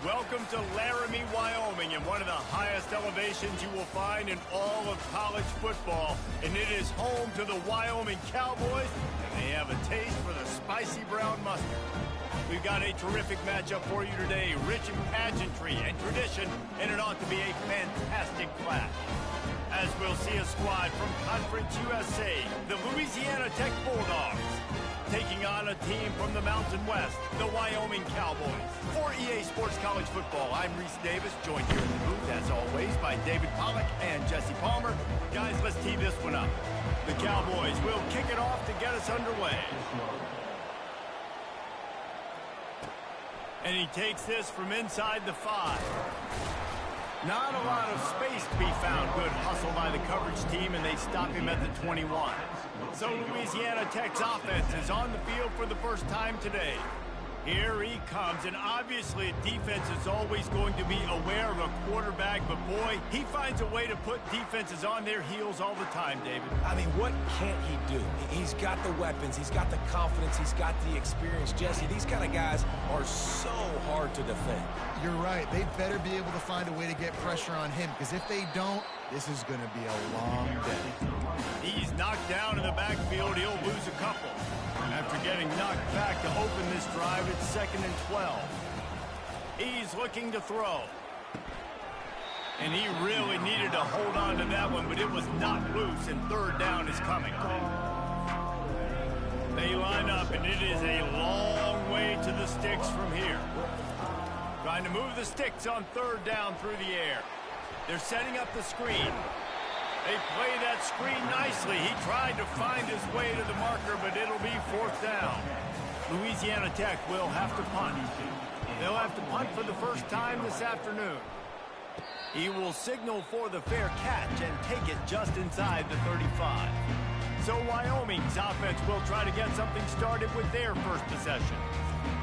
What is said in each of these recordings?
Welcome to Laramie, Wyoming, and one of the highest elevations you will find in all of college football. And it is home to the Wyoming Cowboys, and they have a taste for the spicy brown mustard. We've got a terrific matchup for you today, rich in pageantry and tradition, and it ought to be a fantastic clash. As we'll see a squad from Conference USA, the Louisiana Tech Bulldogs, taking on a team from the Mountain West, the Wyoming Cowboys. For EA Sports College Football, I'm Reese Davis, joined here in the booth, as always, by David Pollack and Jesse Palmer. Guys, let's tee this one up. The Cowboys will kick it off to get us underway. And he takes this from inside the 5. Not a lot of space to be found. Good hustle by the coverage team, and they stop him at the 21. So Louisiana Tech's offense is on the field for the first time today. Here he comes, and obviously defense is always going to be aware of a quarterback, but boy, he finds a way to put defenses on their heels all the time, David. I mean, what can't he do? He's got the weapons, he's got the confidence, he's got the experience. Jesse, these kind of guys are so hard to defend. You're right. They better be able to find a way to get pressure on him, because if they don't, this is going to be a long day. He's knocked down in the backfield. He'll lose a couple. After getting knocked back to open this drive, it's 2nd and 12. He's looking to throw. And he really needed to hold on to that one, but it was not loose, and 3rd down is coming. They line up, and it is a long way to the sticks from here. Trying to move the sticks on 3rd down through the air. They're setting up the screen. They play that screen nicely. He tried to find his way to the marker, but it'll be 4th down. Louisiana Tech will have to punt. They'll have to punt for the first time this afternoon. He will signal for the fair catch and take it just inside the 35. So Wyoming's offense will try to get something started with their first possession.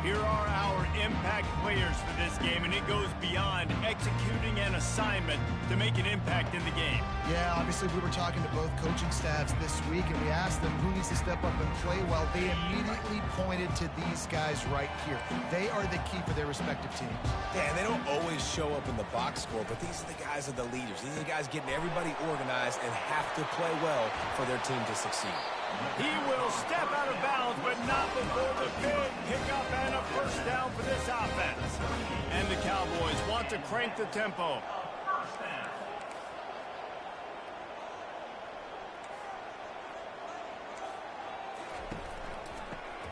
Here are our impact players for this game, and it goes beyond executing an assignment to make an impact in the game. Yeah, obviously we were talking to both coaching staffs this week, and we asked them who needs to step up and play well. They immediately pointed to these guys right here. They are the key for their respective teams. Yeah, they don't always show up in the box score, but these are the guys that are the leaders. These are the guys getting everybody organized and have to play well for their team to succeed. He will step out of bounds, but not before the big pickup and a first down for this offense. And the Cowboys want to crank the tempo.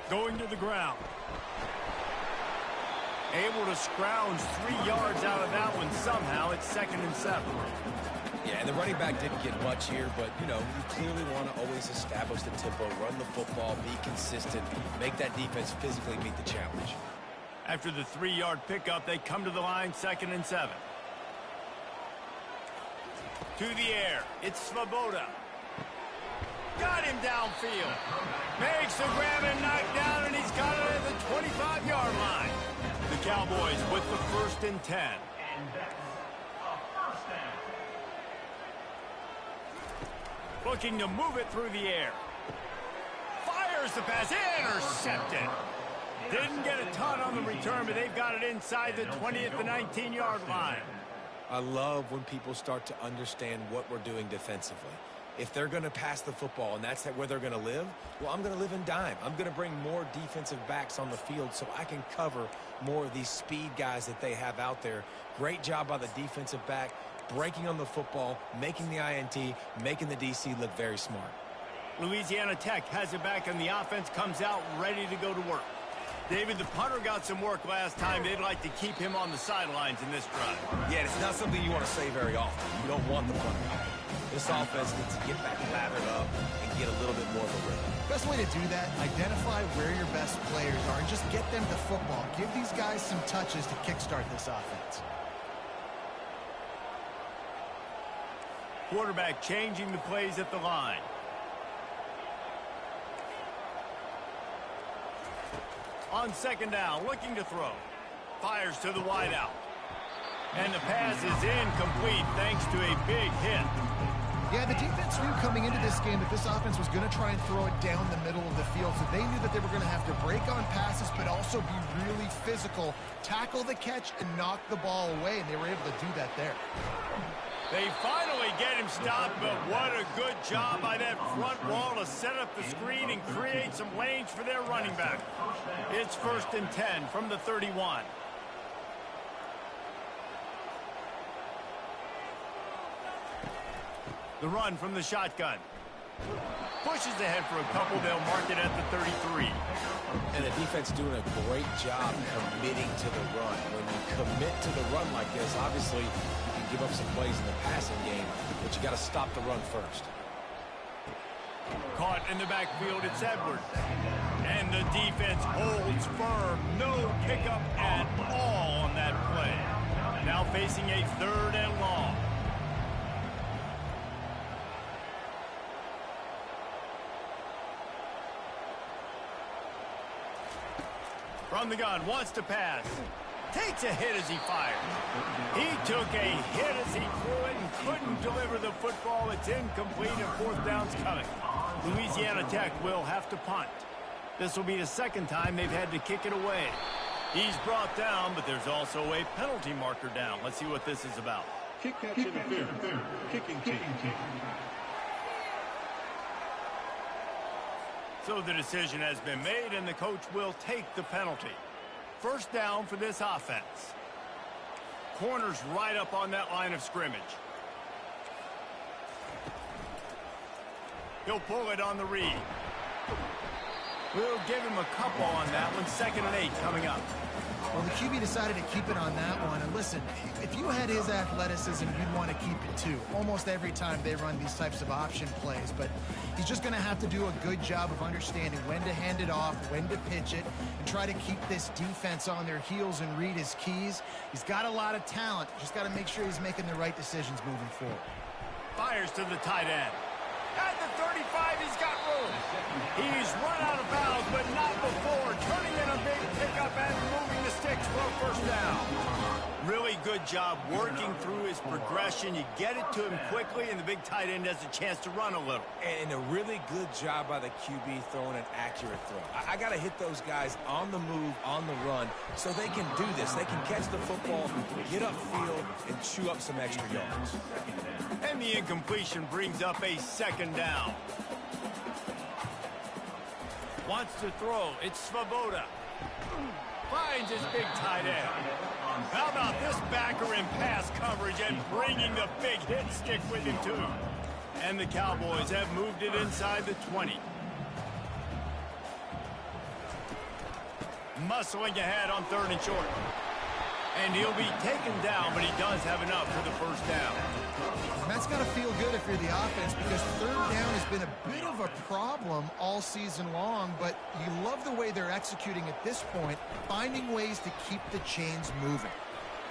Going to the ground. Able to scrounge 3 yards out of that one somehow. It's 2nd and 7. Yeah, and the running back didn't get much here, but, you know, you clearly want to always establish the tempo, run the football, be consistent, make that defense physically meet the challenge. After the 3-yard pickup, they come to the line, 2nd and 7. To the air, it's Svoboda. Got him downfield. Makes the grab and knock down, and he's got it at the 25-yard line. The Cowboys with the 1st and 10. Looking to move it through the air. Fires the pass. Intercepted. Didn't get a ton on the return, but they've got it inside the 20 at the 19-yard line. I love when people start to understand what we're doing defensively. If they're going to pass the football and that's where they're going to live, well, I'm going to live in dime. I'm going to bring more defensive backs on the field so I can cover more of these speed guys that they have out there. Great job by the defensive back, breaking on the football, making the INT, making the DC look very smart. Louisiana Tech has it back, and the offense comes out ready to go to work. David, the punter got some work last time. They'd like to keep him on the sidelines in this drive. Yeah, it's not something you want to say very often. You don't want the punter. This offense needs to get back lathered up and get a little bit more of a rhythm. Best way to do that, identify where your best players are and just get them the football. Give these guys some touches to kickstart this offense. Quarterback changing the plays at the line. On second down, looking to throw. Fires to the wideout. And the pass is incomplete thanks to a big hit. Yeah, the defense knew coming into this game that this offense was going to try and throw it down the middle of the field, so they knew that they were going to have to break on passes but also be really physical, tackle the catch, and knock the ball away, and they were able to do that there. They finally get him stopped, but what a good job by that front wall to set up the screen and create some lanes for their running back. It's 1st and 10 from the 31. The run from the shotgun. Pushes ahead for a couple. They'll mark it at the 33. And the defense doing a great job committing to the run. When you commit to the run like this, obviously you can give up some plays in the passing game, but you got to stop the run first. Caught in the backfield, it's Edwards. And the defense holds firm. No pickup at all on that play. Now facing a 3rd and long. From the gun, wants to pass. Takes a hit as he fires. He took a hit as he threw it and couldn't deliver the football. It's incomplete and 4th down's coming. Louisiana Tech will have to punt. This will be the 2nd time they've had to kick it away. He's brought down, but there's also a penalty marker down. Let's see what this is about. Kick catch interference. Kicking team. So the decision has been made, and the coach will take the penalty. 1st down for this offense. Corners right up on that line of scrimmage. He'll pull it on the read. We'll give him a couple on that one. 2nd and 8 coming up. Well, the QB decided to keep it on that one. And listen, if you had his athleticism, you'd want to keep it too. Almost every time they run these types of option plays. But he's just going to have to do a good job of understanding when to hand it off, when to pitch it, and try to keep this defense on their heels and read his keys. He's got a lot of talent. Just got to make sure he's making the right decisions moving forward. Fires to the tight end. At the 35, he's got room. He's run out of bounds, but not before. Turning in a big pickup and moving the sticks for a 1st down. Really good job working through his progression. You get it to him quickly, and the big tight end has a chance to run a little. And a really good job by the QB throwing an accurate throw. I got to hit those guys on the move, on the run, so they can do this. They can catch the football, get upfield, and chew up some extra yards. And the incompletion brings up a 2nd down. Wants to throw. It's Svoboda. Finds his big tight end. How about this backer in pass coverage and bringing the big hit stick with him too. And the Cowboys have moved it inside the 20. Muscling ahead on 3rd and short. And he'll be taken down, but he does have enough for the 1st down. And that's got to feel good if you're the offense, because 3rd down has been a bit of a problem all season long, but you love the way they're executing at this point, finding ways to keep the chains moving.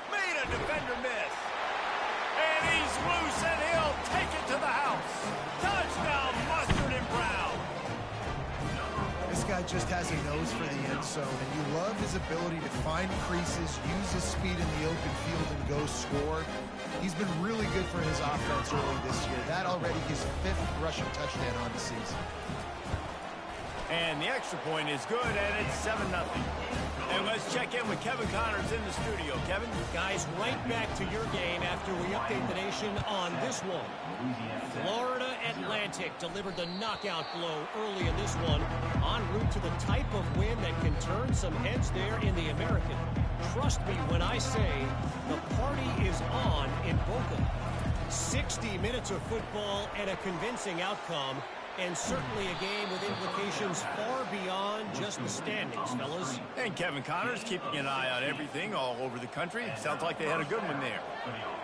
Made a defender miss. And he's loose, and he'll take it to the house. Touchdown, Mustard and Brown. This guy just has a nose for the end zone, and you love his ability to find creases, use his speed in the open field, and go score. He's been really good for his offense early this year. That already his 5th rushing touchdown on the season. And the extra point is good, and it's 7-0. And let's check in with Kevin Connors in the studio. Kevin? Guys, right back to your game after we update the nation on this one. Florida Atlantic delivered the knockout blow early in this one, en route to the type of win that can turn some heads there in the American. Trust me when I say the party is on in Boca. 60 minutes of football and a convincing outcome. and certainly a game with implications far beyond just the standings, fellas. And Kevin Connors keeping an eye on everything all over the country. Sounds like they had a good one there.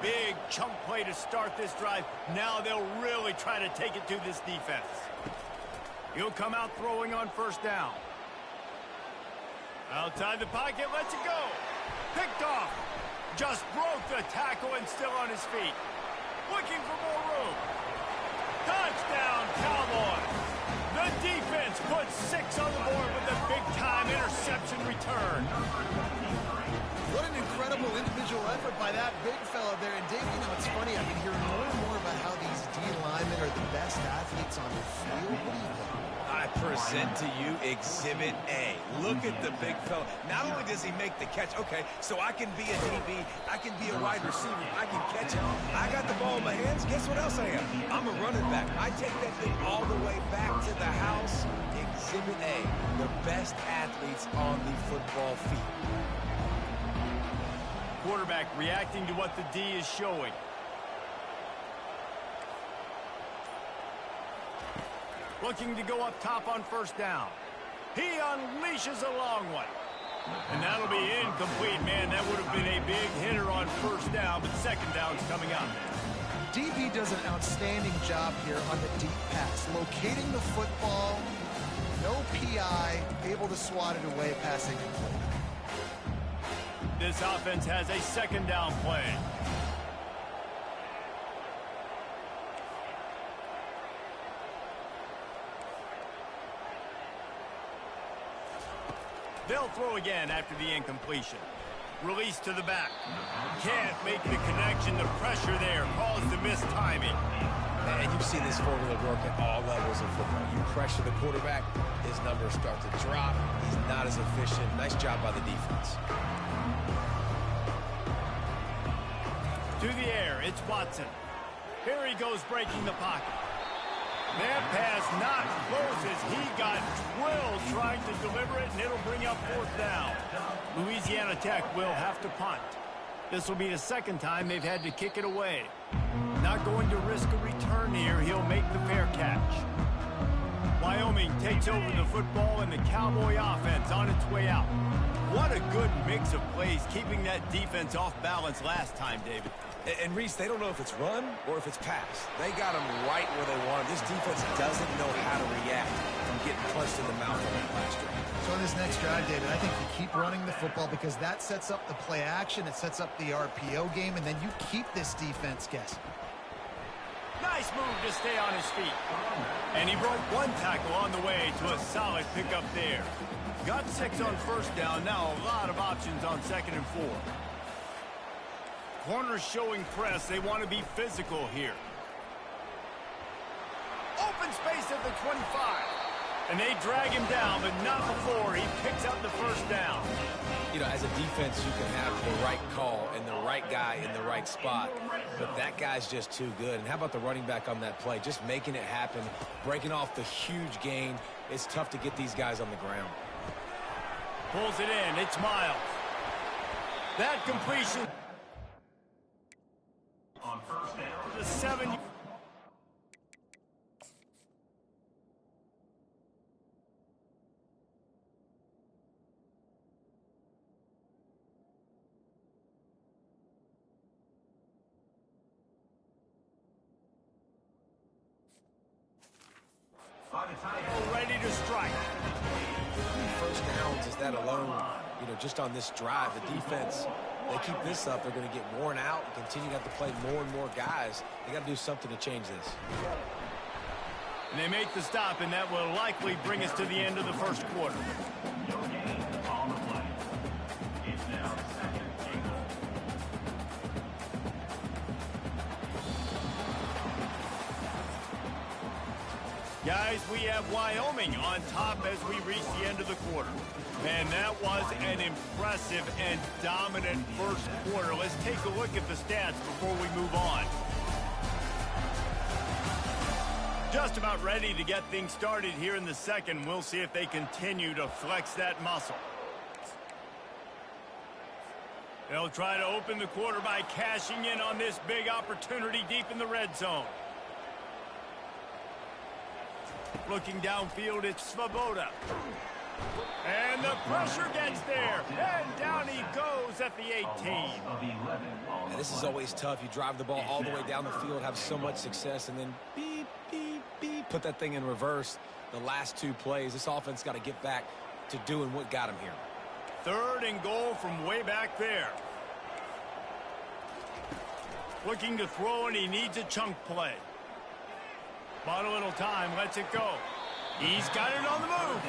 Big chunk play to start this drive. Now they'll really try to take it to this defense. He'll come out throwing on first down. Outside the pocket, lets it go. Picked off. Just broke the tackle and still on his feet. Looking for more room. Touchdown, Cowboys. The defense puts 6 on the board with a big-time interception return. What an incredible individual effort by that big fella there. And Dave, you know, it's funny. I've been hearing more and more about how these D linemen are the best athletes on the field. What do you think? I present to you Exhibit A. Look at the big fella. Not only does he make the catch, okay, so I can be a DB, I can be a wide receiver, I can catch it. I got the ball in my hands. Guess what else I am? I'm a running back. I take that thing all the way back to the house. Exhibit A, the best athletes on the football field. Quarterback reacting to what the D is showing. Looking to go up top on first down. He unleashes a long one. And that'll be incomplete, man. That would have been a big hitter on first down, but second down's coming up. DB does an outstanding job here on the deep pass. Locating the football, no PI, able to swat it away, passing it. This offense has a second down play. They'll throw again after the incompletion. Release to the back. Can't make the connection. The pressure there caused the mistiming. And you've seen this formula work at all levels of football. You pressure the quarterback, his numbers start to drop. He's not as efficient. Nice job by the defense. To the air, it's Watson. Here he goes breaking the pocket. That pass not close as he got drilled trying to deliver it, and it'll bring up fourth down. Louisiana Tech will have to punt. This will be the second time they've had to kick it away. Not going to risk a return here. He'll make the fair catch. Wyoming takes over the football, and the Cowboy offense on its way out. What a good mix of plays, keeping that defense off balance last time, David. And Reese, they don't know if it's run or if it's pass. They got them right where they want them. This defense doesn't know how to react from getting punched in the mouth on that last drive. So on this next drive, David, I think you keep running the football because that sets up the play action, it sets up the RPO game, and then you keep this defense guessing. Nice move to stay on his feet. And he broke one tackle on the way to a solid pickup there. Got 6 on first down. Now a lot of options on second and 4. Corners showing press. They want to be physical here. Open space at the 25. And they drag him down, but not before he picks up the first down. You know, as a defense, you can have the right call and the right guy in the right spot, but that guy's just too good. And how about the running back on that play? Just making it happen, breaking off the huge gain. It's tough to get these guys on the ground. Pulls it in. It's Miles. That completion. On first down. The 7. Ready to strike. First downs is that alone, you know, just on this drive, the defense, they keep this up, they're going to get worn out and continue to have to play more and more guys. They got to do something to change this. And they make the stop, and that will likely bring us to the end of the first quarter. Guys, we have Wyoming on top as we reach the end of the quarter. And that was an impressive and dominant first quarter. Let's take a look at the stats before we move on. Just about ready to get things started here in the second. We'll see if they continue to flex that muscle. They'll try to open the quarter by cashing in on this big opportunity deep in the red zone. Looking downfield, it's Svoboda. And the pressure gets there. And down he goes at the 18. And this is always tough. You drive the ball all the way down the field, have so much success, and then beep, beep, beep, put that thing in reverse. The last two plays, this offense got to get back to doing what got him here. 3rd and goal from way back there. Looking to throw, and he needs a chunk play. Bought a little time, lets it go. He's got it on the move.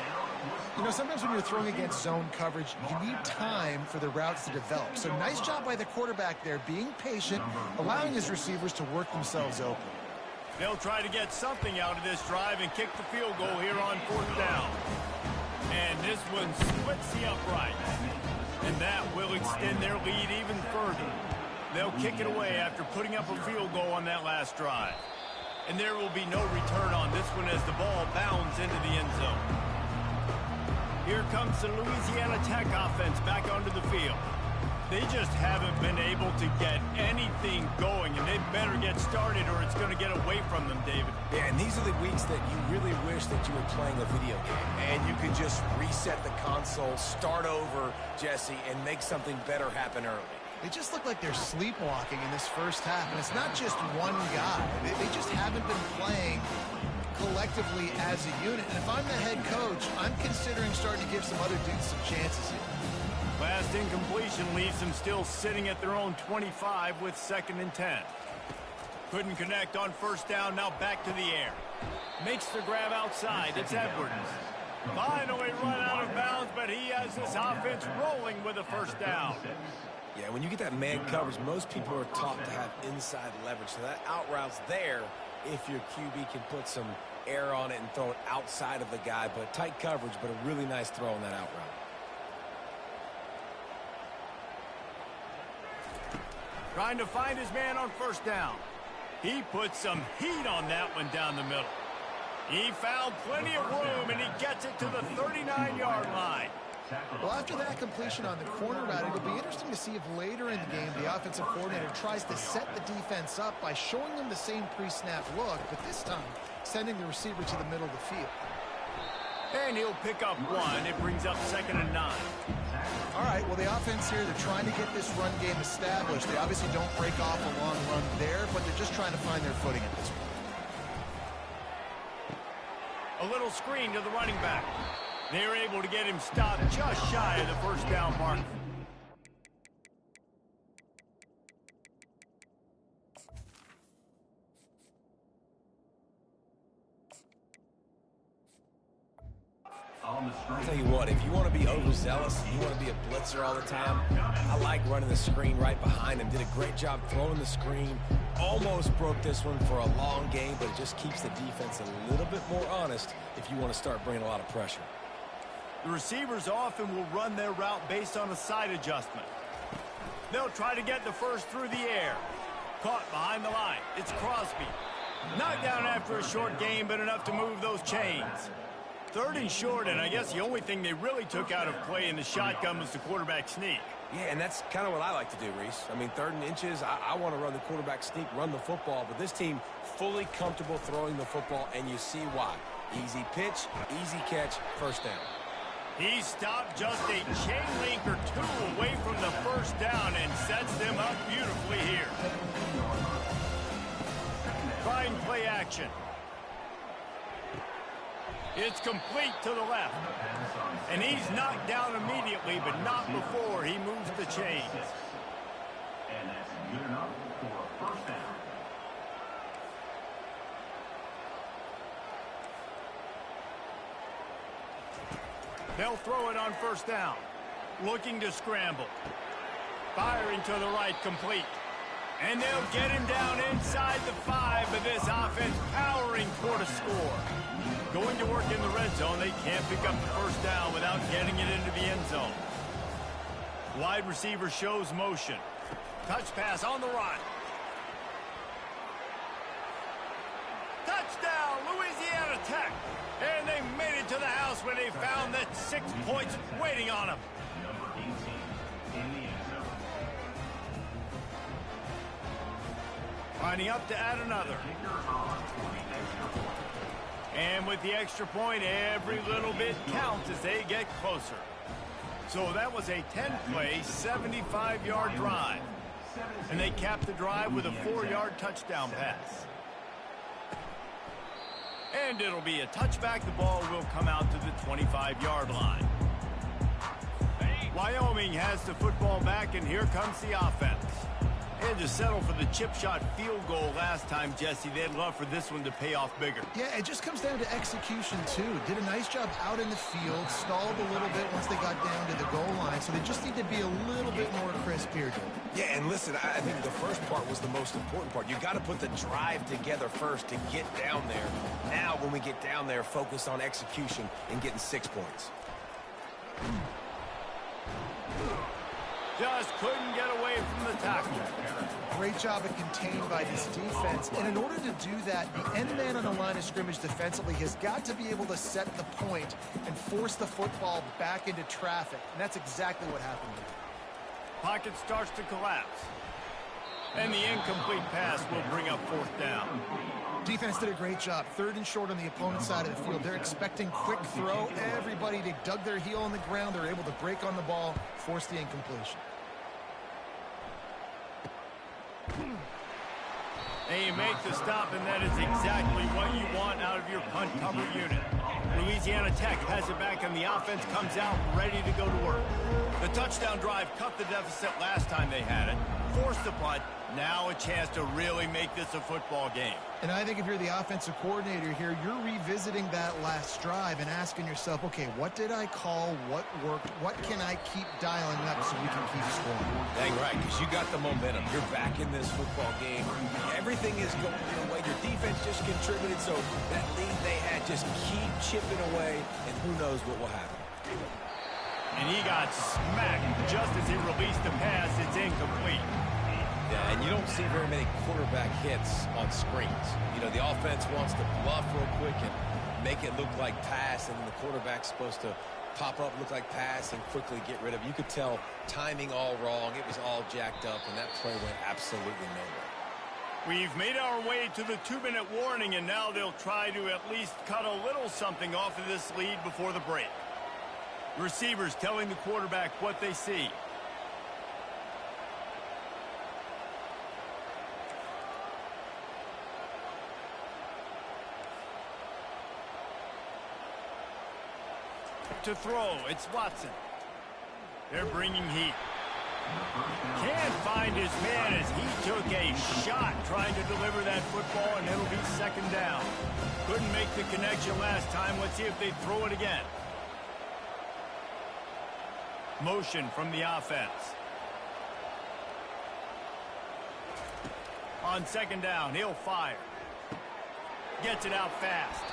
You know, sometimes when you're throwing against zone coverage, you need time for the routes to develop. So nice job by the quarterback there, being patient, allowing his receivers to work themselves open. They'll try to get something out of this drive and kick the field goal here on 4th down. And this one splits the uprights. And that will extend their lead even further. They'll kick it away after putting up a field goal on that last drive. And there will be no return on this one as the ball bounds into the end zone. Here comes the Louisiana Tech offense back onto the field. They just haven't been able to get anything going, and they better get started or it's going to get away from them, David. Yeah, and these are the weeks that you really wish that you were playing a video game, and you could just reset the console, start over, Jesse, and make something better happen early. They just look like they're sleepwalking in this first half, and it's not just one guy. They just haven't been playing collectively as a unit. And if I'm the head coach, I'm considering starting to give some other dudes some chances here. Last incompletion leaves them still sitting at their own 25 with 2nd and 10. Couldn't connect on 1st down, now back to the air. Makes the grab outside, it's Edwards. Finally run out of bounds, but he has this offense rolling with a 1st down. Yeah, when you get that man coverage, most people are taught to have inside leverage. So that out route's there if your QB can put some air on it and throw it outside of the guy. But tight coverage, but a really nice throw on that out route. Trying to find his man on 1st down. He put some heat on that one down the middle. He found plenty of room, and he gets it to the 39-yard line. Well, after that completion on the corner route, it'll be interesting to see if later in the game the offensive coordinator tries to set the defense up by showing them the same pre-snap look, but this time sending the receiver to the middle of the field. And he'll pick up 1. It brings up 2nd and 9. All right, well, the offense here, they're trying to get this run game established. They obviously don't break off a long run there, but they're just trying to find their footing at this point. A little screen to the running back. They're able to get him stopped just shy of the 1st down mark. I'll tell you what, if you want to be overzealous, you want to be a blitzer all the time, I like running the screen right behind him. Did a great job throwing the screen. Almost broke this one for a long game, but it just keeps the defense a little bit more honest if you want to start bringing a lot of pressure. The receivers often will run their route based on a side adjustment. They'll try to get the 1st through the air. Caught behind the line. It's Crosby. Knocked down after a short game, but enough to move those chains. 3rd and short, and I guess the only thing they really took out of play in the shotgun was the quarterback sneak. Yeah, and that's kind of what I like to do, Reese. I mean, 3rd and inches, I want to run the quarterback sneak, run the football, but this team fully comfortable throwing the football, and you see why. Easy pitch, easy catch, 1st down. He stopped just a chain link or 2 away from the 1st down and sets them up beautifully here. Trying play action. It's complete to the left. And he's knocked down immediately, but not before he moves the chains. And that's good enough for a 1st down. They'll throw it on 1st down. Looking to scramble. Firing to the right, complete. And they'll get him down inside the 5, but this offense powering toward a score. Going to work in the red zone, they can't pick up the 1st down without getting it into the end zone. Wide receiver shows motion. Touch pass on the run. Touchdown, Louisiana Tech. And they made it to the house when they found that 6 points waiting on them. Number 18 in the end zone. Lining up to add another. Kicker on for the extra point. And with the extra point, every little bit counts as they get closer. So that was a 10-play, 75-yard drive. And they capped the drive with a 4-yard touchdown pass. And it'll be a touchback. The ball will come out to the 25-yard line. Wyoming has the football back, and here comes the offense. And to settle for the chip shot field goal last time, Jesse, they'd love for this one to pay off bigger. Yeah, it just comes down to execution, too. Did a nice job out in the field, stalled a little bit once they got down to the goal line, so they just need to be a little bit more crisp here, Joe. Yeah, and listen, I think the first part was the most important part. You got to put the drive together first to get down there. Now, when we get down there, focus on execution and getting 6 points. Just couldn't get away from the tackle. Great job of contained by this defense. And in order to do that, the end man on the line of scrimmage defensively has got to be able to set the point and force the football back into traffic. And that's exactly what happened here. Pocket starts to collapse. And the incomplete pass will bring up 4th down. Defense did a great job. 3rd and short on the opponent's side of the field. They're expecting quick throw. Everybody, they dug their heel on the ground. They're able to break on the ball, force the incompletion. And you make the stop, and that is exactly what you want out of your punt cover unit. Louisiana Tech has it back, and the offense comes out ready to go to work. The touchdown drive cut the deficit last time they had it, forced the punt. Now a chance to really make this a football game. And I think if you're the offensive coordinator here, you're revisiting that last drive and asking yourself, okay, what did I call? What worked? What can I keep dialing up so we can keep scoring? Dang right, because you got the momentum. You're back in this football game. Everything is going your way. Your defense just contributed, so that lead they had, just keep chipping away, and who knows what will happen. And he got smacked just as he released the pass. It's incomplete. Yeah, and you don't see very many quarterback hits on screens. You know, the offense wants to bluff real quick and make it look like pass, and then the quarterback's supposed to pop up, look like pass, and quickly get rid of it. You could tell timing all wrong. It was all jacked up, and that play went absolutely nowhere. We've made our way to the 2-minute warning, and now they'll try to at least cut a little something off of this lead before the break. Receivers telling the quarterback what they see. To throw, it's Watson. They're bringing heat. Can't find his man as he took a shot trying to deliver that football, and it'll be 2nd down. Couldn't make the connection last time. Let's see if they throw it again. Motion from the offense. On 2nd down, he'll fire. Gets it out fast.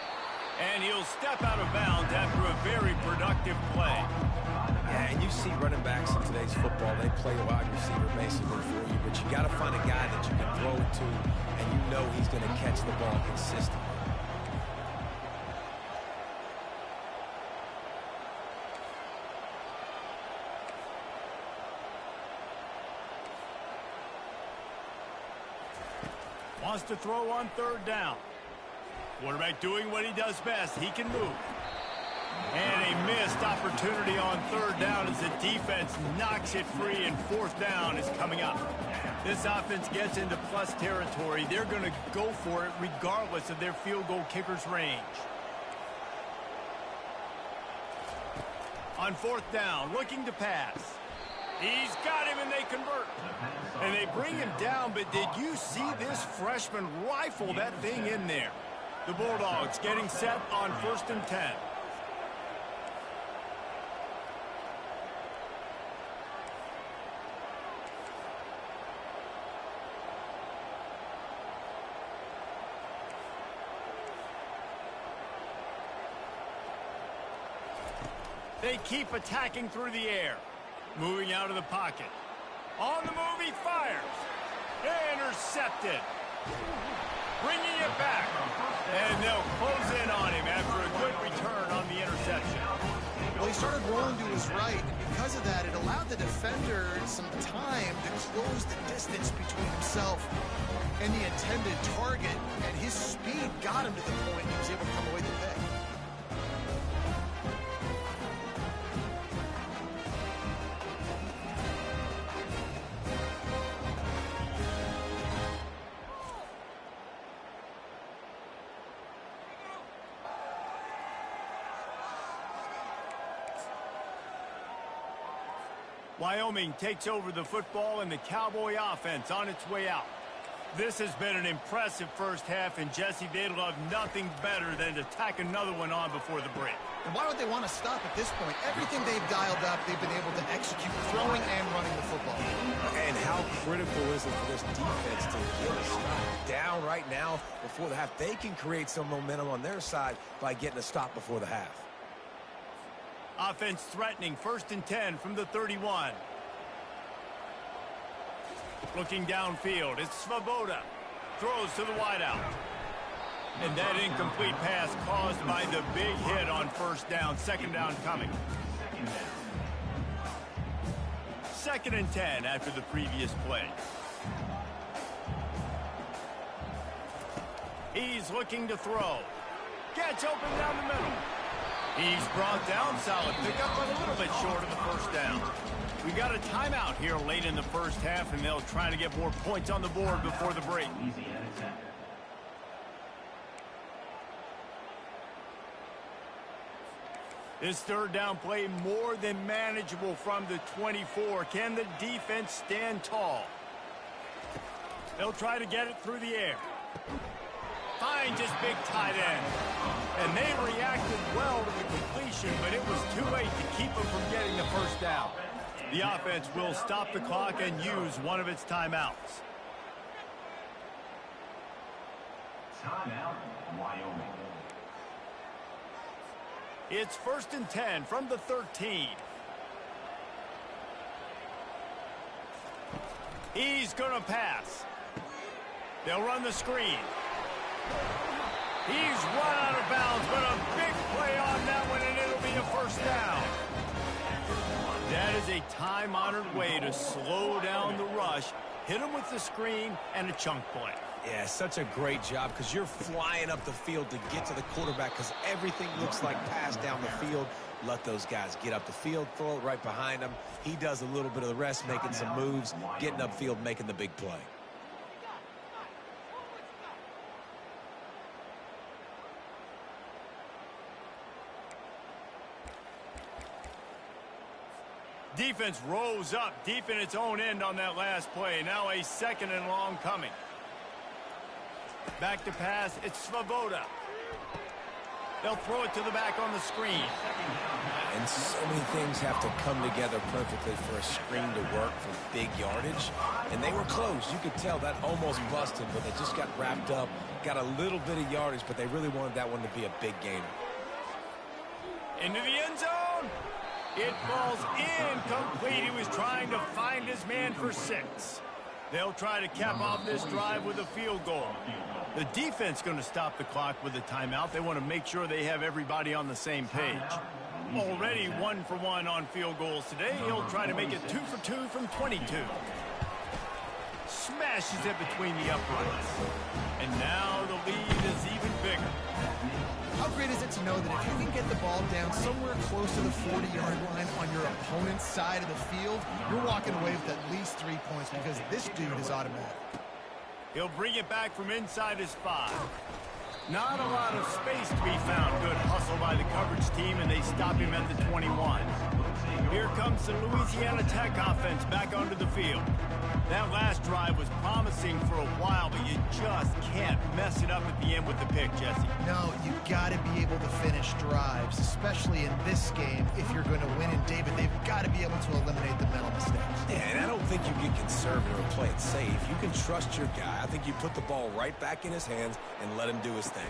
And he'll step out of bounds after a very productive play. Yeah, and you see running backs in today's football, they play a wide receiver basically for you, but you got to find a guy that you can throw it to, and you know he's going to catch the ball consistently. Wants to throw on 3rd down. Quarterback doing what he does best. He can move. And a missed opportunity on 3rd down as the defense knocks it free, and 4th down is coming up. This offense gets into plus territory. They're going to go for it regardless of their field goal kicker's range. On 4th down, looking to pass. He's got him, and they convert. And they bring him down, but did you see this freshman rifle that thing in there? The Bulldogs getting set on 1st and 10. They keep attacking through the air. Moving out of the pocket. On the move, he fires. Intercepted. Bringing it back. And they'll close in on him after a good return on the interception. Well, he started rolling to his right, and because of that, it allowed the defender some time to close the distance between himself and the intended target, and his speed got him to the point he was able to come away with the pick. Wyoming takes over the football and the Cowboy offense on its way out. This has been an impressive first half, and Jesse, they'd love nothing better than to tack another one on before the break. And why would they want to stop at this point? Everything they've dialed up, they've been able to execute throwing and running the football. And how critical is it for this defense to get a stop down right now before the half? They can create some momentum on their side by getting a stop before the half. Offense threatening, 1st and 10 from the 31. Looking downfield, it's Svoboda. Throws to the wideout. And that incomplete pass caused by the big hit on 1st down. 2nd down coming. 2nd and 10 after the previous play. He's looking to throw. Gets open down the middle. He's brought down, solid pickup, but a little bit short of the 1st down. We got a timeout here late in the first half, and they'll try to get more points on the board before the break. This 3rd down play more than manageable from the 24. Can the defense stand tall? They'll try to get it through the air. Finds his big tight end. And they reacted well to the completion, but it was too late to keep them from getting the 1st down. The offense will stop the clock and use one of its timeouts. Timeout, Wyoming. It's 1st and 10 from the 13. He's going to pass. They'll run the screen. He's run out of bounds, but a big play on that one, and it'll be a 1st down. That is a time-honored way to slow down the rush, hit him with the screen, and a chunk play. Yeah, such a great job because you're flying up the field to get to the quarterback because everything looks like pass down the field. Let those guys get up the field, throw it right behind him. He does a little bit of the rest, making some moves, getting upfield, making the big play. Defense rose up deep in its own end on that last play. Now a 2nd and long coming. Back to pass, it's Svoboda. They'll throw it to the back on the screen. And so many things have to come together perfectly for a screen to work for big yardage. And they were close. You could tell that almost busted, but they just got wrapped up, got a little bit of yardage, but they really wanted that one to be a big gainer. Into the end zone. It falls incomplete. He was trying to find his man for 6. They'll try to cap off this drive with a field goal. The defense going to stop the clock with a timeout. They want to make sure they have everybody on the same page. Already 1 for 1 on field goals today. He'll try to make it 2 for 2 from 22. Smashes it between the uprights. And now the lead is even bigger. How great is it to know that if you can get the ball down somewhere close to the 40-yard line on your opponent's side of the field, you're walking away with at least 3 points because this dude is automatic. He'll bring it back from inside his 5. Not a lot of space to be found. Good hustle by the coverage team, and they stop him at the 21. Here comes the Louisiana Tech offense back onto the field. That last drive was promising for a while, but you just can't mess it up at the end with the pick, Jesse. No, you've got to be able to finish drives, especially in this game. If you're going to win, and David, they've got to be able to eliminate the mental mistakes. Yeah, and I don't think you get conservative or play it safe. You can trust your guy. I think you put the ball right back in his hands and let him do his thing.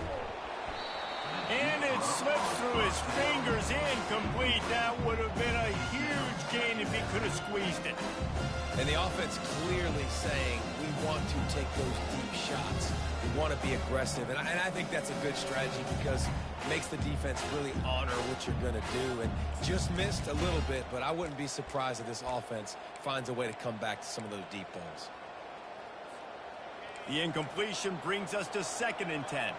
And it slips through his fingers, incomplete. That would have been a huge gain if he could have squeezed it. And the offense clearly saying, we want to take those deep shots. We want to be aggressive. And I think that's a good strategy because it makes the defense really honor what you're going to do. And just missed a little bit, but I wouldn't be surprised if this offense finds a way to come back to some of those deep balls. The incompletion brings us to 2nd and 10.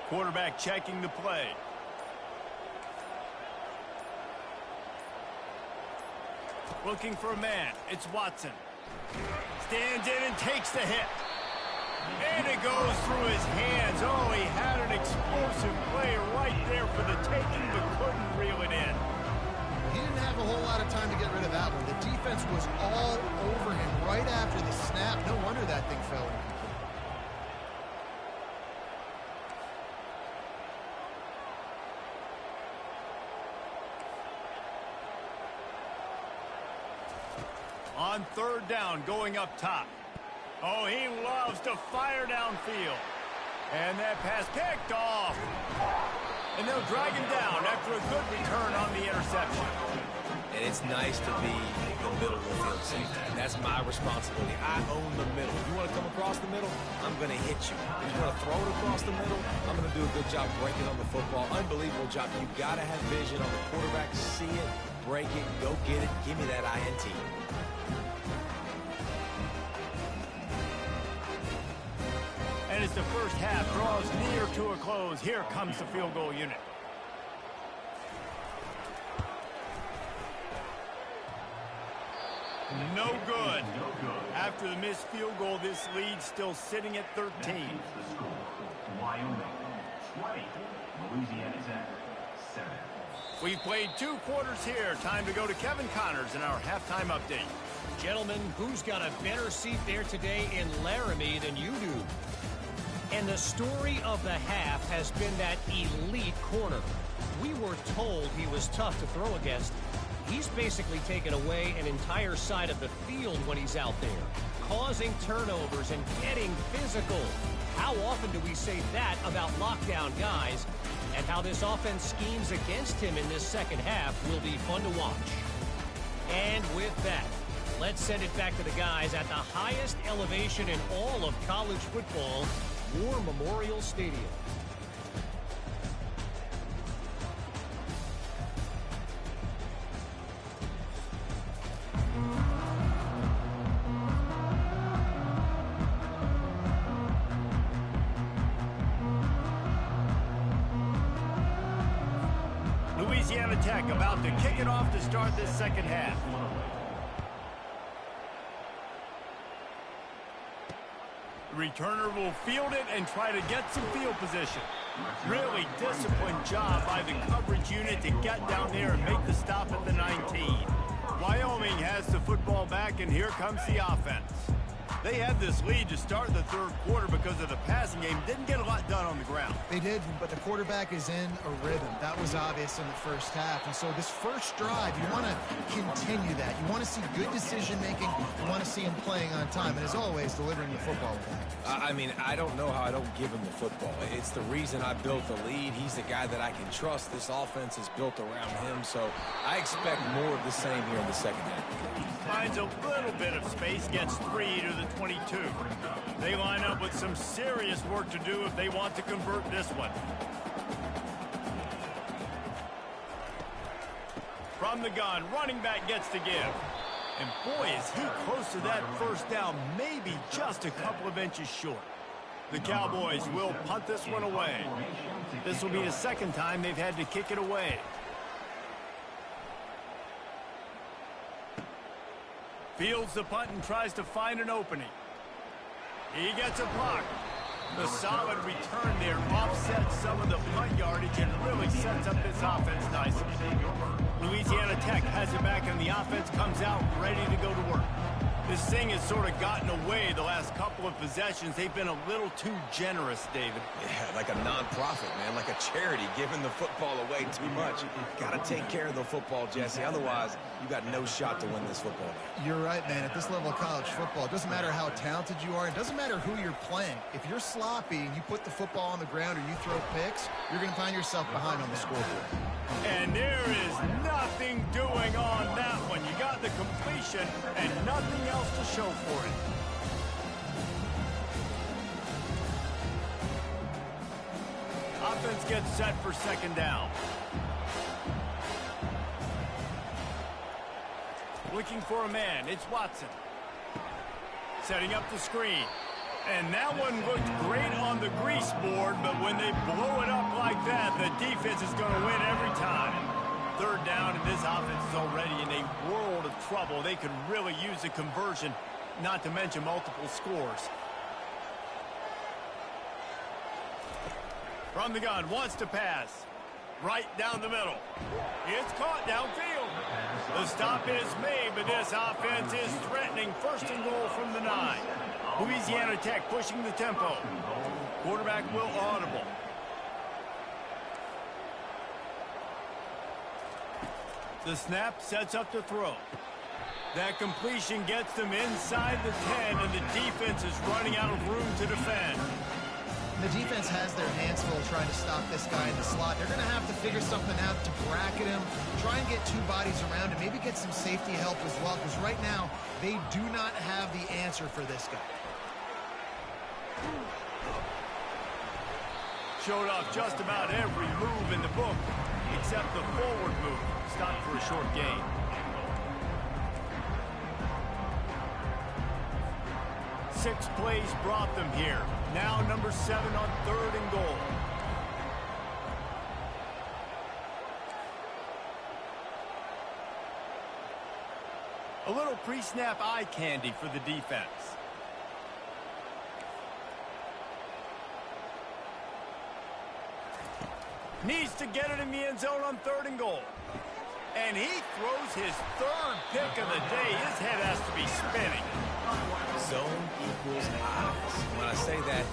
Quarterback checking the play. Looking for a man. It's Watson. Stands in and takes the hit. And it goes through his hands. Oh, he had an explosive play right there for the taking, but couldn't reel it in. He didn't have a whole lot of time to get rid of that one. The defense was all over him right after the snap. No wonder that thing fell incomplete. On 3rd down, going up top. Oh, he loves to fire downfield. And that pass picked off. And they'll drag him down after a good return on the interception. And it's nice to be the middle of the field safety. That's my responsibility. I own the middle. If you want to come across the middle, I'm going to hit you. If you want to throw it across the middle, I'm going to do a good job breaking on the football. Unbelievable job. You've got to have vision on the quarterback. See it, break it, go get it. Give me that INT. And as the first half draws near to a close, here comes the field goal unit. No good. After the missed field goal, this lead still sitting at 13. The score, Wyoming 20, Louisiana Tech 7. We've played 2 quarters here. Time to go to Kevin Connors in our halftime update. Gentlemen, who's got a better seat there today in Laramie than you do? And the story of the half has been that elite corner. We were told he was tough to throw against. He's basically taken away an entire side of the field when he's out there, causing turnovers and getting physical. How often do we say that about lockdown guys? And how this offense schemes against him in this second half will be fun to watch. And with that, let's send it back to the guys at the highest elevation in all of college football, War Memorial Stadium. Louisiana Tech about to kick it off to start this second half. The returner will field it and try to get some field position. Really disciplined job by the coverage unit to get down there and make the stop at the 19. Wyoming has the football back, and here comes the offense. They had this lead to start the 3rd quarter because of the passing game. Didn't get a lot done on the ground. They did, but the quarterback is in a rhythm. That was obvious in the first half. And so this first drive, you want to continue that. You want to see good decision-making. You want to see him playing on time. And as always, delivering the football with accuracy. I mean, I don't know how I don't give him the football. It's the reason I built the lead. He's the guy that I can trust. This offense is built around him. So I expect more of the same here in the second half. Finds a little bit of space, gets 3 to the 22. They line up with some serious work to do if they want to convert this one. From the gun, running back gets to give. And boy, is he close to that first down, maybe just a couple of inches short. The Cowboys will punt this one away. This will be the second time they've had to kick it away. Fields the punt and tries to find an opening. He gets a block. The solid return there offsets some of the punt yardage and really sets up this offense nicely. Louisiana Tech has it back, and the offense comes out ready to go to work. This thing has sort of gotten away the last couple of possessions. They've been a little too generous, David. Yeah, like a non-profit, man, like a charity giving the football away too much. Got to take care of the football, Jesse. Otherwise, you got no shot to win this football game. You're right, man. At this level of college football, it doesn't matter how talented you are. It doesn't matter who you're playing. If you're sloppy and you put the football on the ground or you throw picks, you're going to find yourself behind on the scoreboard. And there is nothing doing on that one. You got the completion and nothing else to show for it. Offense gets set for second down. Looking for a man. It's Watson. Setting up the screen. And that one looked great on the grease board, but when they blow it up like that, the defense is going to win every time. Third down, and this offense is already in a world of trouble. They could really use a conversion, not to mention multiple scores. From the gun, wants to pass. Right down the middle. It's caught downfield. The stop is made, but this offense is threatening. First and goal from the 9. Louisiana Tech pushing the tempo. Quarterback will audible. The snap sets up the throw. That completion gets them inside the 10, and the defense is running out of room to defend. The defense has their hands full trying to stop this guy in the slot. They're going to have to figure something out to bracket him, try and get two bodies around him, maybe get some safety help as well, because right now they do not have the answer for this guy. Showed off just about every move in the book, except the forward move. Stopped for a short gain. Six plays brought them here. Now number 7 on 3rd and goal. A little pre-snap eye candy for the defense. Needs to get it in the end zone on 3rd and goal. And he throws his 3rd pick of the day. His head has to be spinning. Zone equals eyes. When I say that,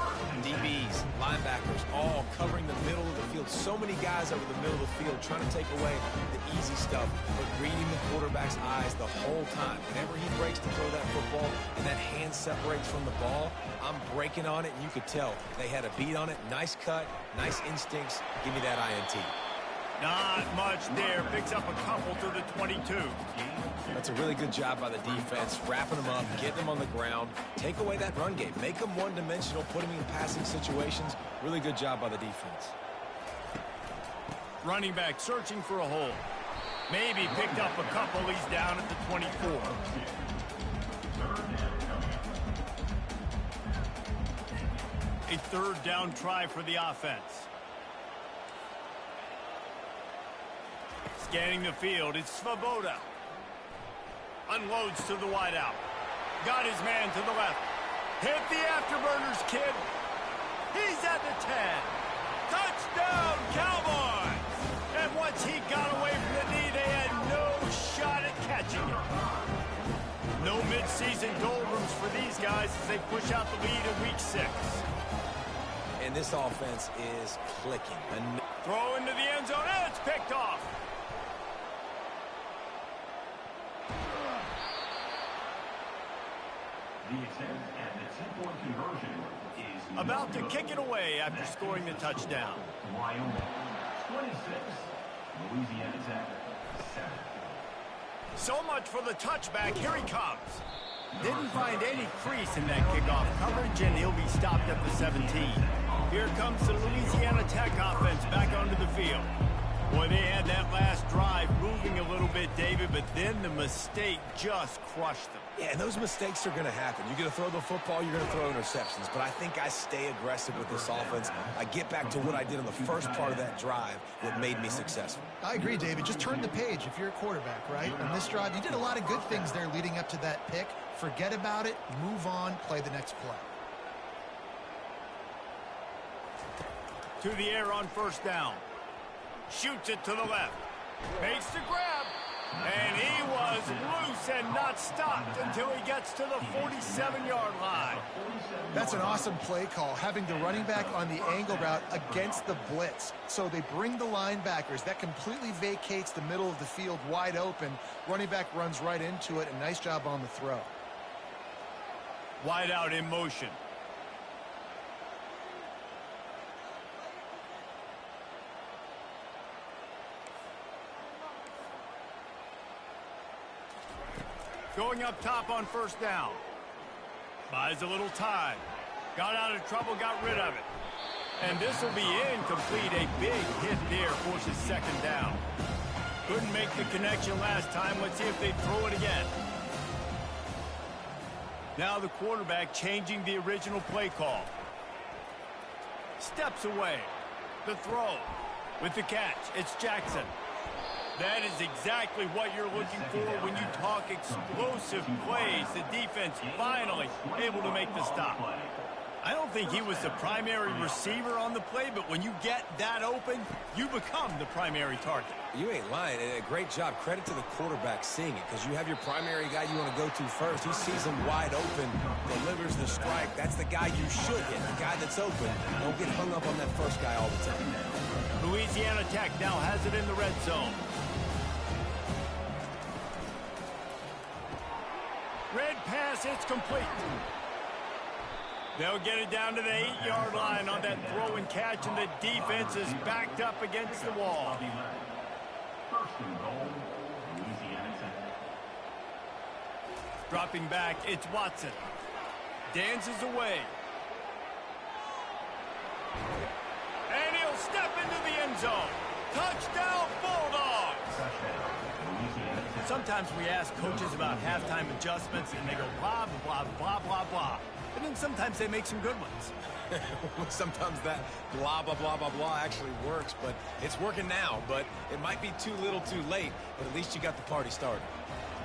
DBs, linebackers, all covering the middle of the field. So many guys over the middle of the field trying to take away the easy stuff, but reading the quarterback's eyes the whole time. Whenever he breaks to throw that football and that hand separates from the ball, I'm breaking on it, and you could tell they had a beat on it. Nice cut, nice instincts. Give me that INT. Not much there. Picks up a couple to the 22. That's a really good job by the defense, wrapping them up, getting them on the ground. Take away that run game. Make them one-dimensional, put them in passing situations. Really good job by the defense. Running back searching for a hole. Maybe picked up a couple. He's down at the 24. A 3rd down try for the offense. Scanning the field, it's Svoboda. Unloads to the wideout. Got his man to the left. Hit the afterburners, kid. He's at the 10. Touchdown, Cowboys! And once he got away from the knee, they had no shot at catching him. No midseason doldrums for these guys as they push out the lead in week 6. And this offense is clicking. Throw into the end zone, and it's picked off. The attempt at the 2-point conversion is about to kick it away after scoring the touchdown. Wyoming 26, Louisiana Tech 7. So much for the touchback. Here he comes. Didn't find any crease in that kickoff coverage, and he'll be stopped at the 17. Here comes the Louisiana Tech offense back onto the field. Boy, they had that last drive moving a little bit, David, but then the mistake just crushed them. Yeah, and those mistakes are going to happen. You're going to throw the football, you're going to throw interceptions. But I think I stay aggressive with this offense. I get back to what I did in the first part of that drive, what made me successful. I agree, David. Just turn the page if you're a quarterback, right? On this drive, you did a lot of good things there leading up to that pick. Forget about it, move on, play the next play. To the air on 1st down. Shoots it to the left. Makes the grab. And he was loose and not stopped until he gets to the 47-yard line. That's an awesome play call, having the running back on the angle route against the blitz. So they bring the linebackers. That completely vacates the middle of the field wide open. Running back runs right into it, and nice job on the throw. Wide out in motion. Going up top on 1st down. Buys a little time. Got out of trouble, got rid of it. And this will be incomplete. A big hit there forces 2nd down. Couldn't make the connection last time. Let's see if they throw it again. Now the quarterback changing the original play call. Steps away. The throw. With the catch, it's Jackson. That is exactly what you're looking for when you talk explosive plays. The defense finally able to make the stop. I don't think he was the primary receiver on the play, but when you get that open, you become the primary target. You ain't lying. A great job. Credit to the quarterback seeing it, because you have your primary guy you want to go to first. He sees him wide open, delivers the strike. That's the guy you should hit, the guy that's open. Don't get hung up on that first guy all the time. Louisiana Tech now has it in the red zone. Red pass, it's complete. They'll get it down to the 8-yard line on that throw and catch, and the defense is backed up against the wall. First and goal, Louisiana Tech. Dropping back, it's Watson. Dances away. And he'll step into the end zone. Touchdown, Bulldogs! Sometimes we ask coaches about halftime adjustments, and they go blah, blah, blah, blah, blah. And then sometimes they make some good ones. Sometimes that blah, blah, blah, blah, blah actually works, but it's working now. But it might be too little too late, but at least you got the party started.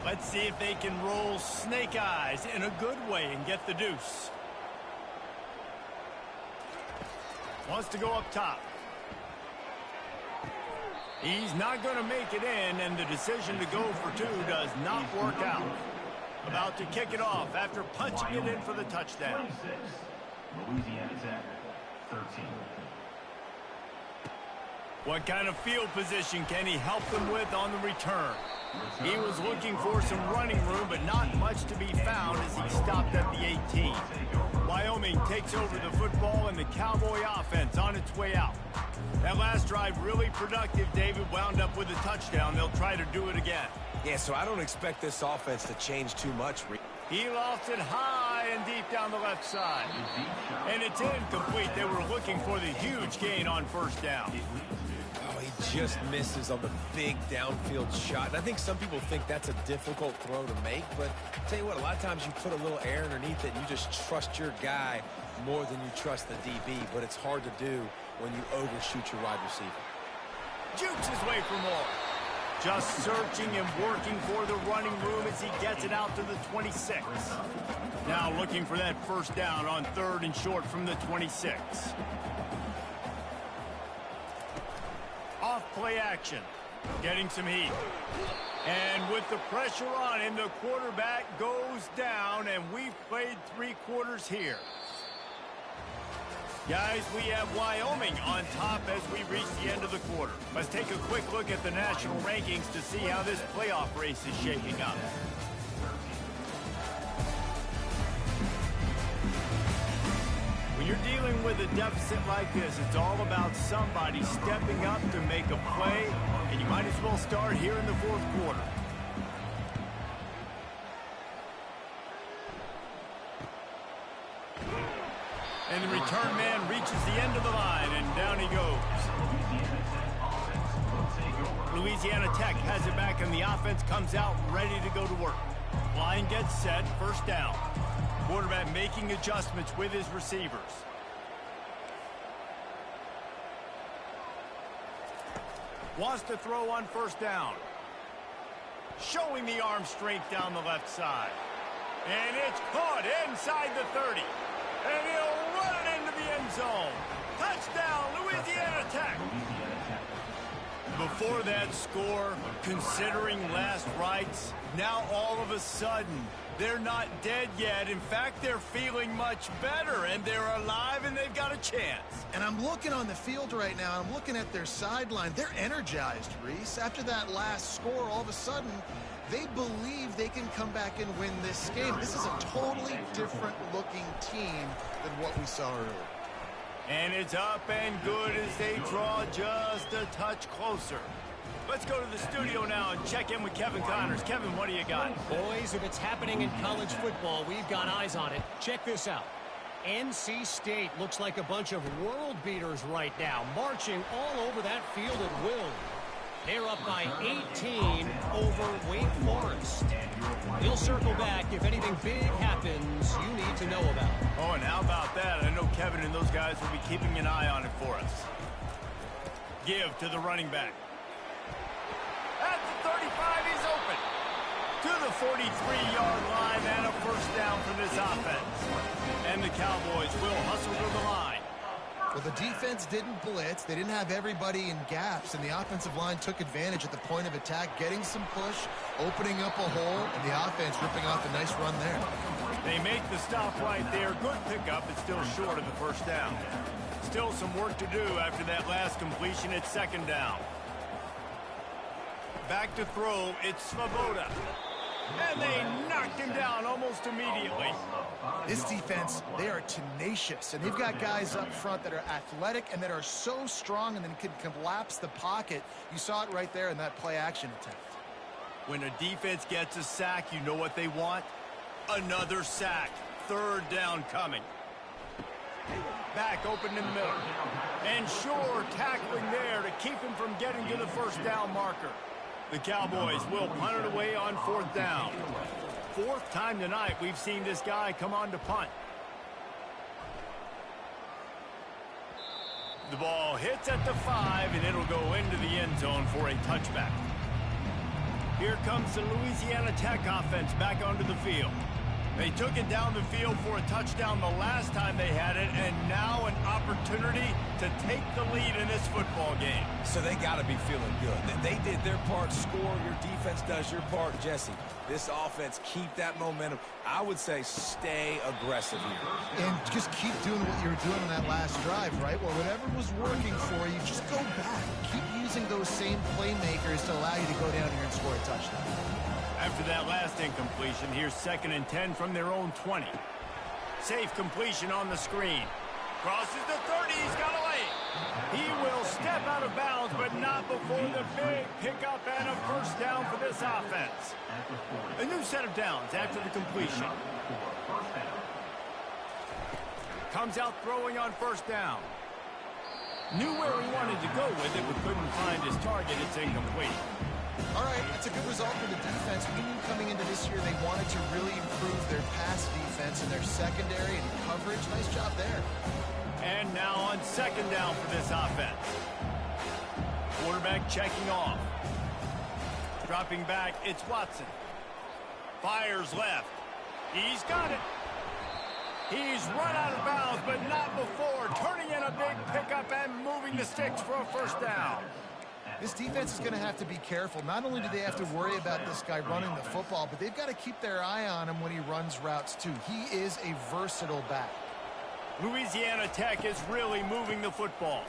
Let's see if they can roll snake eyes in a good way and get the deuce. Wants to go up top. He's not going to make it in, and the decision to go for two does not work out. About to kick it off after punching it in for the touchdown. 26, Louisiana Tech, 13. What kind of field position can he help them with on the return? He was looking for some running room, but not much to be found as he stopped at the 18. Wyoming takes over the football, and the Cowboy offense on its way out. That last drive really productive. David wound up with a touchdown. They'll try to do it again. Yeah, so I don't expect this offense to change too much. He lost it high and deep down the left side. And it's incomplete. They were looking for the huge gain on first down. Oh, he just misses on the big downfield shot. And I think some people think that's a difficult throw to make, but I'll tell you what, a lot of times you put a little air underneath it and you just trust your guy more than you trust the DB, but it's hard to do when you overshoot your wide receiver. Jukes his way for more. Just searching and working for the running room as he gets it out to the 26. Now looking for that first down on 3rd and short from the 26. Off play action. Getting some heat. And with the pressure on him, the quarterback goes down, and we've played 3 quarters here. Guys, we have Wyoming on top as we reach the end of the quarter. Let's take a quick look at the national rankings to see how this playoff race is shaping up. When you're dealing with a deficit like this, it's all about somebody stepping up to make a play, and you might as well start here in the 4th quarter. And the return man reaches the end of the line, and down he goes. Louisiana Tech has it back, and the offense comes out ready to go to work. Line gets set, first down. Quarterback making adjustments with his receivers. Wants to throw on first down. Showing the arm strength down the left side. And it's caught inside the 30. And he'll run it into the end zone. Touchdown, Louisiana Tech. Before that score, considering last rites, now all of a sudden, they're not dead yet. In fact, they're feeling much better, and they're alive, and they've got a chance. And I'm looking on the field right now. I'm looking at their sideline. They're energized, Reese. After that last score, all of a sudden, they believe they can come back and win this game. This is a totally different-looking team than what we saw earlier. And it's up and good as they draw just a touch closer. Let's go to the studio now and check in with Kevin Connors. Kevin, what do you got? Boys, if it's happening in college football, we've got eyes on it. Check this out. NC State looks like a bunch of world beaters right now, marching all over that field at will. They're up by 18 over Wake Forest. He'll circle back if anything big happens you need to know about. Oh, and how about that? I know Kevin and those guys will be keeping an eye on it for us. Give to the running back. At the 35, he's open. To the 43-yard line and a first down for this offense. And the Cowboys will hustle to the line. Well, the defense didn't blitz. They didn't have everybody in gaps, and the offensive line took advantage at the point of attack, getting some push, opening up a hole, and the offense ripping off a nice run there. They make the stop right there. Good pickup. It's still short of the first down. Still some work to do after that last completion at second down. Back to throw. It's Svoboda. And they knocked him down almost immediately. This defense, they are tenacious, and they've got guys up front that are athletic and that are so strong and then can collapse the pocket. You saw it right there in that play-action attempt. When a defense gets a sack, you know what they want? Another sack. Third down coming. Back open in the middle. And sure, tackling there to keep him from getting to the first down marker. The Cowboys will punt it away on fourth down. Fourth time tonight we've seen this guy come on to punt. The ball hits at the 5, and it'll go into the end zone for a touchback. Here comes the Louisiana Tech offense back onto the field. They took it down the field for a touchdown the last time they had it, and now an opportunity to take the lead in this football game. So they got to be feeling good. They did their part, score. Your defense does your part, Jesse. This offense, keep that momentum. I would say stay aggressive here. And just keep doing what you were doing on that last drive, right? Well, whatever was working for you, just go back. Keep using those same playmakers to allow you to go down here and score a touchdown. After that last incompletion, here's 2nd and 10 from their own 20. Safe completion on the screen. Crosses the 30, he's got a lane. He will step out of bounds, but not before the big pickup and a first down for this offense. A new set of downs after the completion. Comes out throwing on first down. Knew where he wanted to go with it, but couldn't find his target. It's incomplete. All right, that's a good result for the defense. We knew coming into this year they wanted to really improve their pass defense and their secondary and coverage. Nice job there. And now on second down for this offense. Quarterback checking off. Dropping back, it's Watson. Fires left. He's got it. He's run out of bounds, but not before. Turning in a big pickup and moving the sticks for a first down. This defense is going to have to be careful. Not only do they have to worry about this guy running the football, but they've got to keep their eye on him when he runs routes too. He is a versatile back. Louisiana Tech is really moving the football.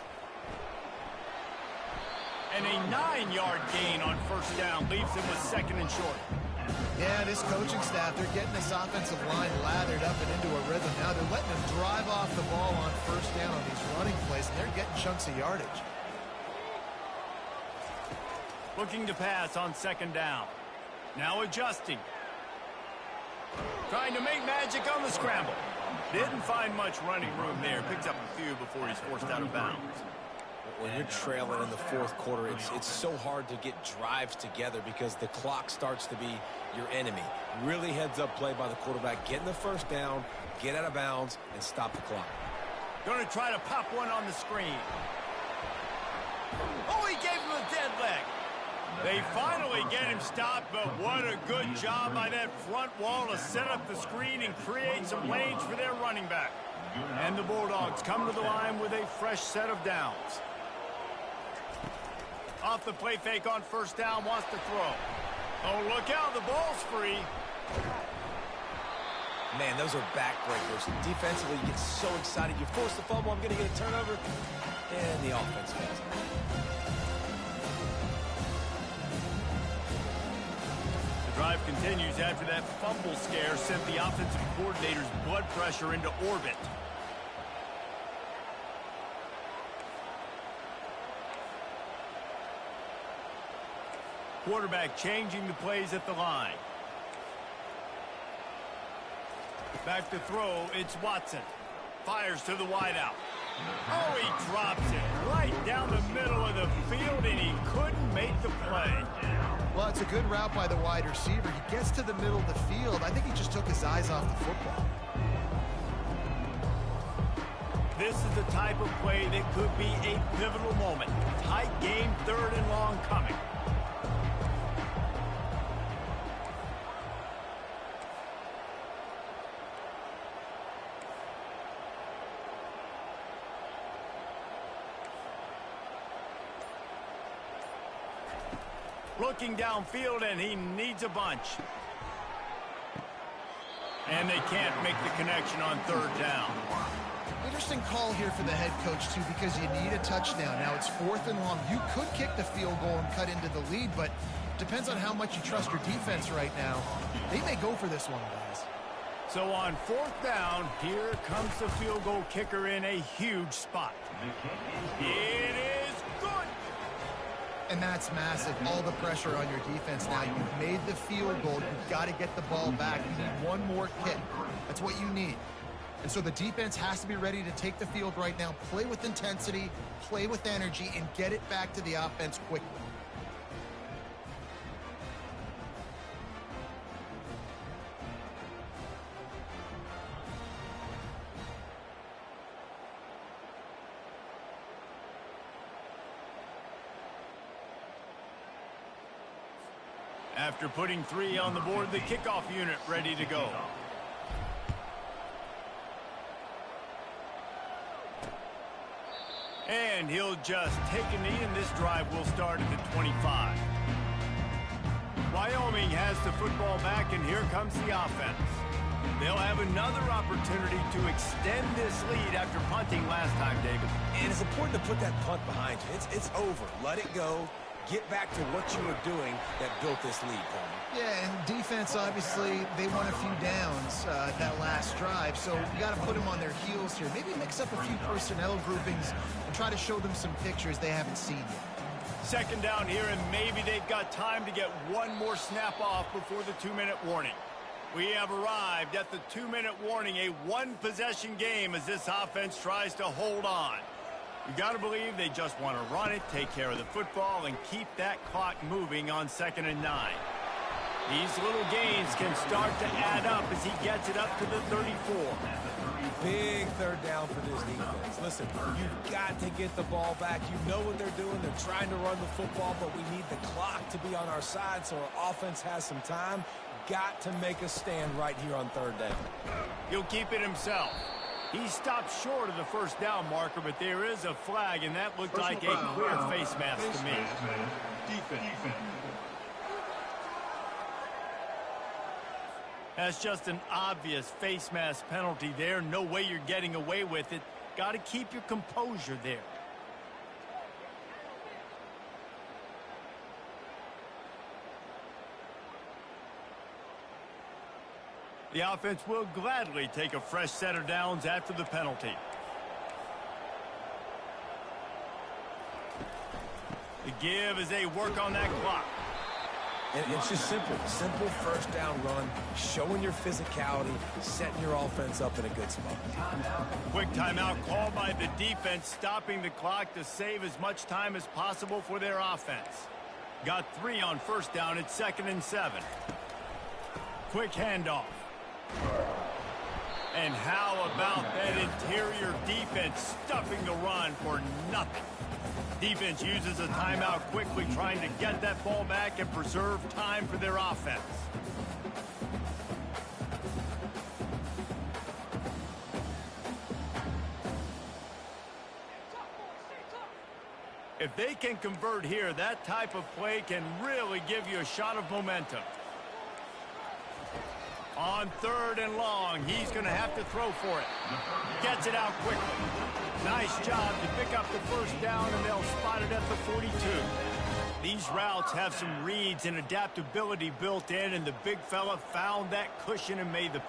And a 9-yard gain on first down leaves them with 2nd and short. Yeah, this coaching staff, they're getting this offensive line lathered up and into a rhythm. Now they're letting them drive off the ball on first down on these running plays, and they're getting chunks of yardage. Looking to pass on second down. Now adjusting. Trying to make magic on the scramble. Didn't find much running room there. Picks up a few before he's forced out of bounds. When you're trailing in the fourth quarter, it's so hard to get drives together because the clock starts to be your enemy. Really heads-up play by the quarterback. Getting the first down, get out of bounds, and stop the clock. Going to try to pop one on the screen. Oh, he gave him a dead leg. They finally get him stopped, but what a good job by that front wall to set up the screen and create some lanes for their running back. And the Bulldogs come to the line with a fresh set of downs. Off the play fake on first down, wants to throw. Oh, look out, the ball's free. Man, those are backbreakers. Defensively, you get so excited. You force the fumble, I'm going to get a turnover, and the offense fails. Drive continues after that fumble scare sent the offensive coordinator's blood pressure into orbit. Quarterback changing the plays at the line. Back to throw, it's Watson. Fires to the wideout. Oh, he drops it right down the middle of the field, and he couldn't make the play. Well, it's a good route by the wide receiver. He gets to the middle of the field. I think he just took his eyes off the football. This is the type of play that could be a pivotal moment. Tight game, 3rd and long coming. Looking downfield, and he needs a bunch. And they can't make the connection on 3rd down. Interesting call here for the head coach, too, because you need a touchdown. Now, it's 4th and long. You could kick the field goal and cut into the lead, but depends on how much you trust your defense right now. They may go for this one, guys. So on 4th down, here comes the field goal kicker in a huge spot. It is good. And that's massive. All the pressure on your defense now. You've made the field goal. You've got to get the ball back. You need one more kick. That's what you need. And so the defense has to be ready to take the field right now, play with intensity, play with energy, and get it back to the offense quickly. After putting 3 on the board, the kickoff unit ready to go. And he'll just take a knee, and this drive will start at the 25. Wyoming has the football back, and here comes the offense. They'll have another opportunity to extend this lead after punting last time, David. And it's important to put that punt behind you. It's over. Let it go. Get back to what you were doing that built this lead, Palmer. Yeah, and defense, obviously, they won a few downs that last drive, so you got to put them on their heels here. Maybe mix up a few personnel groupings and try to show them some pictures they haven't seen yet. 2nd down here, and maybe they've got time to get one more snap off before the 2-minute warning. We have arrived at the 2-minute warning, a one-possession game as this offense tries to hold on. You got to believe they just want to run it, take care of the football, and keep that clock moving on 2nd and 9. These little gains can start to add up as he gets it up to the 34. Big 3rd down for this defense. Listen, you've got to get the ball back. You know what they're doing. They're trying to run the football, but we need the clock to be on our side so our offense has some time. Got to make a stand right here on 3rd down. He'll keep it himself. He stopped short of the 1st down marker, but there is a flag, and that looked like a clear face mask to me. Defense. That's just an obvious face mask penalty there. No way you're getting away with it. Got to keep your composure there. The offense will gladly take a fresh set of downs after the penalty. The give as they work on that clock. And it's just simple 1st down run, showing your physicality, setting your offense up in a good spot. Quick timeout called by the defense, stopping the clock to save as much time as possible for their offense. Got 3 on 1st down at 2nd and 7. Quick handoff. And how about that interior defense stuffing the run for nothing? Defense uses a timeout quickly, trying to get that ball back and preserve time for their offense. If they can convert here, that type of play can really give you a shot of momentum. On 3rd and long, he's going to have to throw for it. Gets it out quickly. Nice job to pick up the 1st down, and they'll spot it at the 42. These routes have some reads and adaptability built in, and the big fella found that cushion and made the play.